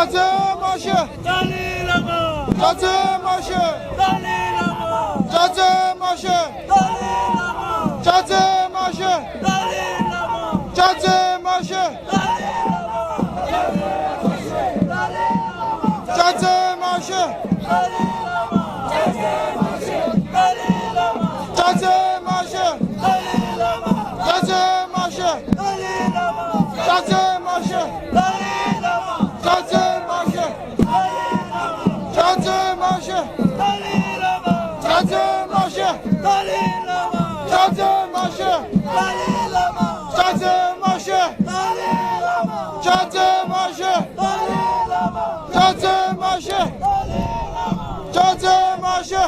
Caze maşı, Dalil Lama, caze maşı, Dalil Lama, caze maşı, Dalil Lama, caze maşı, Dalil Lama, caze maşı, Dalil Lama, caze maşı, Dalil Lama, Dalil Lama, caze maşı, Dalil Lama, caze maşı, Dalil Lama, caze maşı, Dalil Lama, caze maşı, caze maşı, Dalil Lama, caze maşı, Dalil Lama, caze maşı, Dalil Lama, caze maşı, Dalil Lama, caze maşı, Dalil Lama, caze maşı, Dalil Lama, caze maşı.